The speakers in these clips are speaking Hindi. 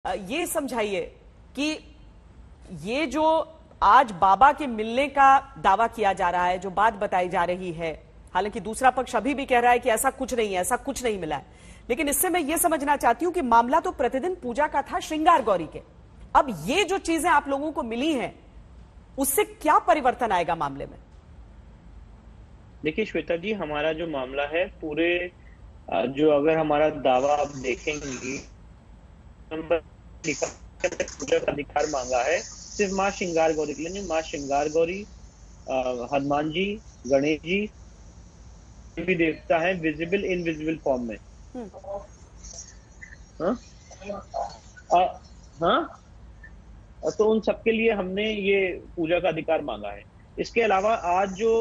ये समझाइए कि ये जो आज बाबा के मिलने का दावा किया जा रहा है, जो बात बताई जा रही है, हालांकि दूसरा पक्ष अभी भी कह रहा है कि ऐसा कुछ नहीं है, ऐसा कुछ नहीं मिला है, लेकिन इससे मैं ये समझना चाहती हूं कि मामला तो प्रतिदिन पूजा का था, श्रृंगार गौरी के। अब ये जो चीजें आप लोगों को मिली हैं, उससे क्या परिवर्तन आएगा मामले में? देखिए श्वेता जी, हमारा जो मामला है पूरे जो अगर हमारा दावा आप देखेंगे, नंबर लिखा है, पूजा का अधिकार मांगा है सिर्फ माँ श्रृंगार गौरी के लिए नहीं। माँ श्रृंगार गौरी, हनुमान जी, गणेश जी भी देवता है विजिबल इनविजिबल फॉर्म में। हाँ हाँ, तो उन सबके लिए हमने ये पूजा का अधिकार मांगा है। इसके अलावा आज जो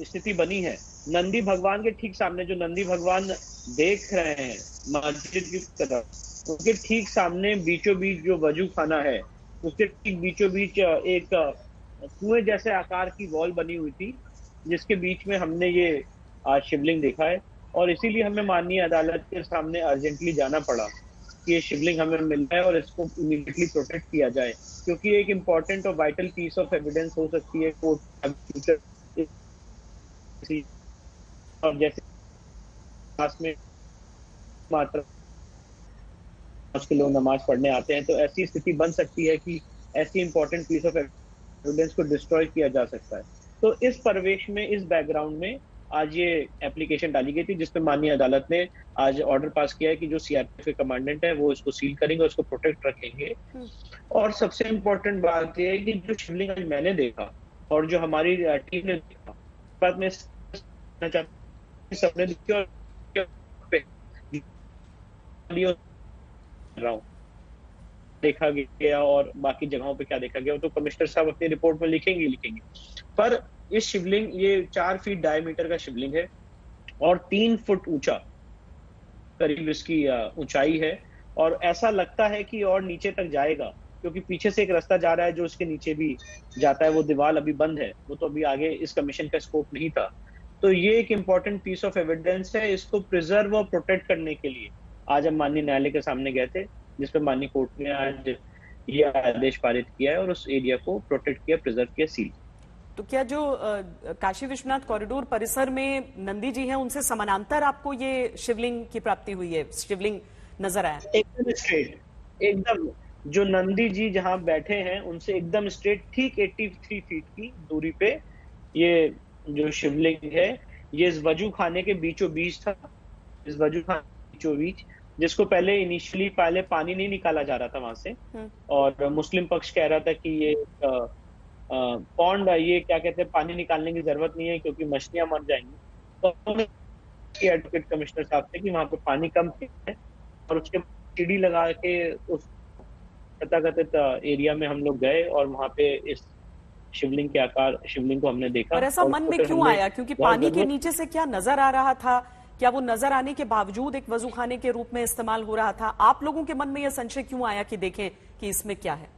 स्थिति बनी है, नंदी भगवान के ठीक सामने, जो नंदी भगवान देख रहे हैं मस्जिद की तरफ, उसके ठीक सामने बीचों बीच जो वजू खाना है, उसके ठीक बीचों बीच एक कुएं जैसे आकार की वॉल बनी हुई थी, जिसके बीच में हमने ये आज शिवलिंग देखा है। और इसीलिए हमें माननीय अदालत के सामने अर्जेंटली जाना पड़ा कि ये शिवलिंग हमें मिल जाए और इसको इमीडिएटली प्रोटेक्ट किया जाए, क्योंकि एक इम्पोर्टेंट और वाइटल पीस ऑफ एविडेंस हो सकती है कोर्ट फ्यूचर। और जैसे पास में मात्रा के लोग नमाज पढ़ने आते हैं, तो ऐसी स्थिति बन सकती है कि ऐसी इंपॉर्टेंट पीस ऑफ एविडेंस को डिस्ट्रॉय किया जा सकता है। तो इस परिवेश में, इस बैकग्राउंड में आज ये एप्लीकेशन डाली गई थी, जिसपे माननीय अदालत ने आज ऑर्डर पास किया है कि जो सीआरपीएफ के कमांडेंट है वो इसको सील करेंगे, उसको प्रोटेक्ट रखेंगे। और सबसे इम्पोर्टेंट बात यह है कि जो शिवलिंग आज मैंने देखा और जो हमारी टीम ने देखा, बात में सबने देखी और देखा गया और बाकी जगहों पे क्या देखा गया तो कमिश्नर साहब अपनी रिपोर्ट में लिखेंगे। पर इस शिवलिंग, ये 4 फीट डायमीटर का शिवलिंग है और 3 फुट ऊंचा करीब इसकी ऊंचाई है। और ऐसा लगता है कि और नीचे तक जाएगा, क्योंकि पीछे से एक रास्ता जा रहा है जो इसके नीचे भी जाता है। वो दीवार अभी बंद है, वो तो अभी आगे इस कमीशन का स्कोप नहीं था। तो ये एक इम्पोर्टेंट पीस ऑफ एविडेंस है। इसको प्रिजर्व और प्रोटेक्ट करने के लिए आज हम माननीय न्यायालय के सामने गए थे, जिसपे माननीय कोर्ट ने आज ये आदेश पारित किया है और उस एरिया को प्रोटेक्ट किया, प्रिजर्व किया, सील। तो क्या जो काशी विश्वनाथ कॉरिडोर परिसर में नंदी जी हैं, उनसे समानांतर आपको ये शिवलिंग की प्राप्ति हुई है, शिवलिंग नजर आया? एकदम स्ट्रेट, एकदम जो नंदी जी जहां बैठे हैं उनसे एकदम स्ट्रेट, ठीक 83 फीट की दूरी पे ये जो शिवलिंग है, ये इस वजू खाने के बीचों बीच था। इस वजू खाने के बीचों बीच, जिसको पहले इनिशियली पानी नहीं निकाला जा रहा था वहां से, और मुस्लिम पक्ष कह रहा था कि ये पॉन्ड, ये क्या कहते हैं, पानी निकालने की जरूरत नहीं है क्योंकि मछलियां मर जाएंगी। तो एडवोकेट कमिश्नर साहब से कि वहां पे पानी कम है, और उसके सीढ़ी लगा के उस तथाकथित एरिया में हम लोग गए और वहां पे इस शिवलिंग के आकार शिवलिंग को हमने देखा। और ऐसा मन में क्यों आया? क्योंकि पानी के नीचे से क्या नजर आ रहा था? क्या वो नजर आने के बावजूद एक वजूखाने के रूप में इस्तेमाल हो रहा था? आप लोगों के मन में यह संशय क्यों आया कि देखें कि इसमें क्या है?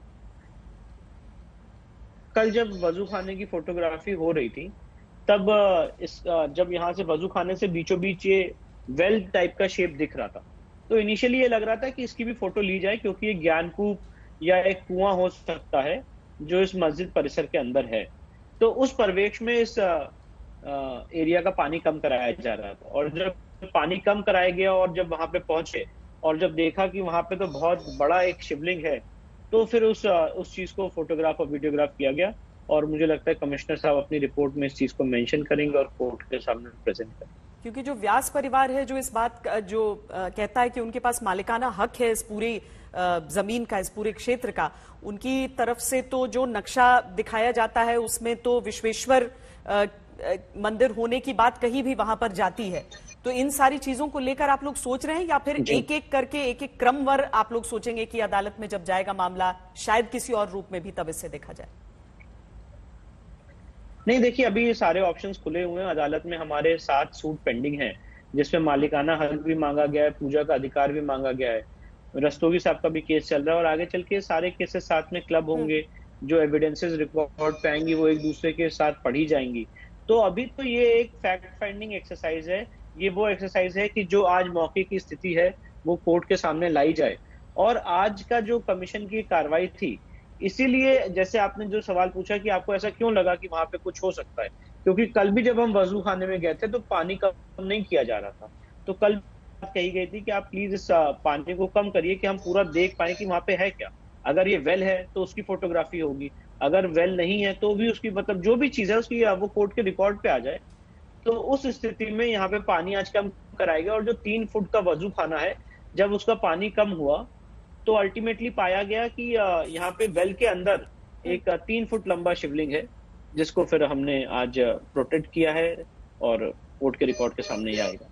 कल जब वजूखाने की फोटोग्राफी हो रही थी, तब जब यहाँ से वजूखाने से बीचों बीच ये वेल टाइप का शेप दिख रहा था, तो इनिशियली ये लग रहा था कि इसकी भी फोटो ली जाए, क्योंकि ये ज्ञानकूप या एक कुआं हो सकता है जो इस मस्जिद परिसर के अंदर है। तो उस परिवेश में इस एरिया का पानी कम कराया जा रहा था, और जब पानी कम कराया गया और जब वहां पे पहुंचे और जब देखा कि वहां पे तो बहुत बड़ा एक शिवलिंग है, तो फिर उस चीज को फोटोग्राफ और वीडियोग्राफ किया गया। और मुझे लगता है कमिश्नर साहब अपनी रिपोर्ट में इस चीज को मेंशन करेंगे और कोर्ट के सामने प्रेजेंट करेंगे। क्योंकि जो व्यास परिवार है, जो इस बात जो कहता है कि उनके पास मालिकाना हक है इस पूरी जमीन का, इस पूरे क्षेत्र का, उनकी तरफ से तो जो नक्शा दिखाया जाता है उसमें तो विश्वेश्वर मंदिर होने की बात कहीं भी वहां पर जाती है। तो इन सारी चीजों को लेकर आप लोग सोच रहे हैं, या फिर एक एक करके, एक एक क्रमवार आप लोग सोचेंगे कि अदालत में जब जाएगा मामला शायद किसी और रूप में भी तब इससे देखा जाए? नहीं, देखिए अभी ये सारे ऑप्शंस खुले हुए हैं। अदालत में हमारे 7 सूट पेंडिंग हैं, जिसमें मालिकाना हक भी मांगा गया है, पूजा का अधिकार भी मांगा गया है, रस्तोगी साहब का भी केस चल रहा है, और आगे चल के सारे केसेस साथ में क्लब होंगे। जो एविडेंसेस रिकॉर्ड पे आएंगी वो एक दूसरे के साथ पढ़ी जाएंगी। तो अभी तो ये एक फैक्ट फाइंडिंग एक्सरसाइज है। ये वो एक्सरसाइज है कि जो आज मौके की स्थिति है वो कोर्ट के सामने लाई जाए, और आज का जो कमीशन की कार्रवाई थी, इसीलिए जैसे आपने जो सवाल पूछा कि आपको ऐसा क्यों लगा कि वहां पे कुछ हो सकता है, क्योंकि कल भी जब हम वजू खाने में गए थे तो पानी कम नहीं किया जा रहा था। तो कल बात कही गई थी कि आप प्लीज इस पानी को कम करिए कि हम पूरा देख पाए कि वहां पे है क्या। अगर ये वेल है तो उसकी फोटोग्राफी होगी, अगर वेल नहीं है तो भी उसकी मतलब जो भी चीज है उसकी वो कोर्ट के रिकॉर्ड पे आ जाए। तो उस स्थिति में यहाँ पे पानी आज कम कराएगा, और जो 3 फुट का वजू खाना है, जब उसका पानी कम हुआ तो अल्टीमेटली पाया गया कि यहाँ पे वेल के अंदर एक 3 फुट लंबा शिवलिंग है, जिसको फिर हमने आज प्रोटेक्ट किया है और कोर्ट के रिकॉर्ड के सामने ये आएगा।